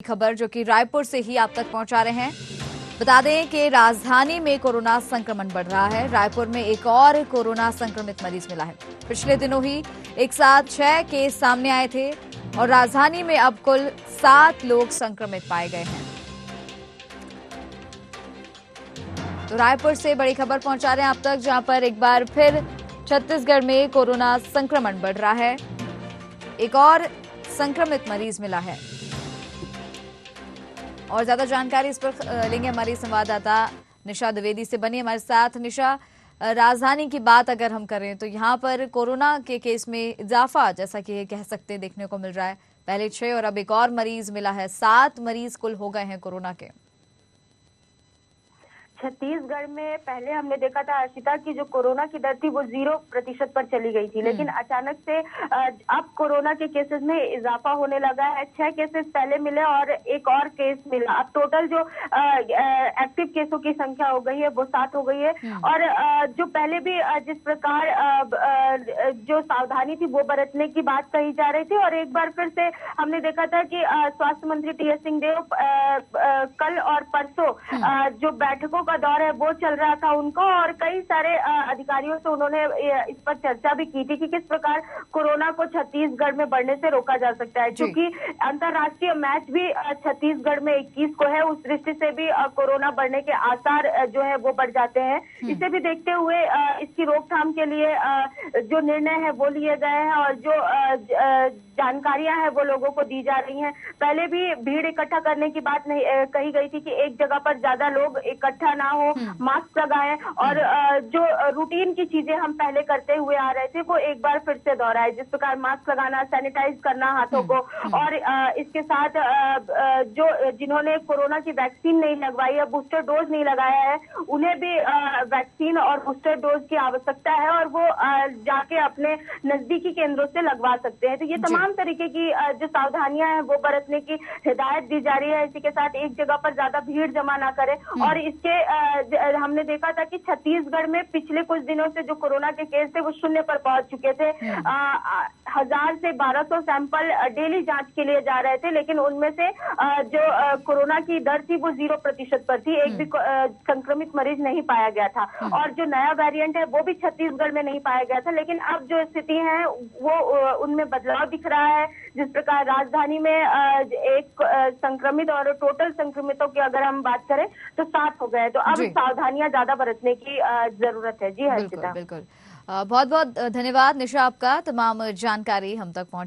खबर जो कि रायपुर से ही आप तक पहुंचा रहे हैं। बता दें कि राजधानी में कोरोना संक्रमण बढ़ रहा है। रायपुर में एक और कोरोना संक्रमित मरीज मिला है। पिछले दिनों ही एक साथ 6 केस सामने आए थे और राजधानी में अब कुल 7 लोग संक्रमित पाए गए हैं। तो रायपुर से बड़ी खबर पहुंचा रहे हैं आप तक, जहां पर एक बार फिर छत्तीसगढ़ में कोरोना संक्रमण बढ़ रहा है। एक और संक्रमित मरीज मिला है और ज्यादा जानकारी इस पर लेंगे हमारी संवाददाता निशा द्विवेदी से। बनी हमारे साथ निशा, राजधानी की बात अगर हम करें तो यहाँ पर कोरोना के केस में इजाफा जैसा कि कह सकते हैं देखने को मिल रहा है। पहले 6 और अब एक और मरीज मिला है। 7 मरीज कुल हो गए हैं कोरोना के। छत्तीसगढ़ में पहले हमने देखा था अर्शिता की जो कोरोना की दर थी वो 0% पर चली गई थी, लेकिन अचानक से अब कोरोना के केसेस में इजाफा होने लगा है। 6 केसेस पहले मिले और एक और केस मिला। अब टोटल जो एक्टिव केसों की संख्या हो गई है वो 7 हो गई है। और जो पहले भी जिस प्रकार जो सावधानी थी वो बरतने की बात कही जा रही थी, और एक बार फिर से हमने देखा था कि स्वास्थ्य मंत्री टीएस सिंहदेव कल और परसों जो बैठकों का दौर है वो चल रहा था उनको, और कई सारे अधिकारियों से उन्होंने इस पर चर्चा भी की थी कि किस प्रकार कोरोना को छत्तीसगढ़ में बढ़ने से रोका जा सकता है, क्योंकि अंतर्राष्ट्रीय मैच भी छत्तीसगढ़ में 21 को है। उस दृष्टि से भी कोरोना बढ़ने के आसार जो है वो बढ़ जाते हैं। इसे भी देखते हुए इसकी रोकथाम के लिए जो निर्णय है वो लिए गए हैं और जो जानकारियां हैं वो लोगों को दी जा रही हैं। पहले भी भीड़ इकट्ठा करने की बात नहीं कही गई थी कि एक जगह पर ज्यादा लोग इकट्ठा ना हो, मास्क लगाएं, और जो रूटीन की चीजें हम पहले करते हुए आ रहे थे वो एक बार फिर से दोहराए, जिस प्रकार मास्क लगाना, सैनिटाइज करना हाथों को, और इसके साथ जो जिन्होंने कोरोना की वैक्सीन नहीं लगवाई है, बूस्टर डोज नहीं लगाया है, उन्हें भी वैक्सीन और बूस्टर डोज की आवश्यकता है और वो जाके अपने नजदीकी केंद्रों से लगवा सकते हैं। तो ये तमाम तरीके की जो सावधानियां हैं वो बरतने की हिदायत दी जा रही है। इसी के साथ एक जगह पर ज्यादा भीड़ जमा ना करें। और इसके हमने देखा था कि छत्तीसगढ़ में पिछले कुछ दिनों से जो कोरोना के केस थे वो 0 पर पहुंच चुके थे। 1000 से 1200 सैंपल डेली जांच के लिए जा रहे थे, लेकिन उनमें से जो कोरोना की दर थी वो 0% पर थी। एक भी संक्रमित मरीज नहीं पाया गया था। और जो नया वेरिएंट है वो भी छत्तीसगढ़ में नहीं पाया गया था, लेकिन अब जो स्थिति है वो उनमें बदलाव दिख रहा है। जिस प्रकार राजधानी में एक संक्रमित और टोटल संक्रमितों की अगर हम बात करें तो 7 हो गए। तो अब सावधानियां ज्यादा बरतने की जरूरत है। जी हर्षिता, बिल्कुल। बहुत बहुत धन्यवाद निशा, आपका तमाम जानकारी हम तक पहुंच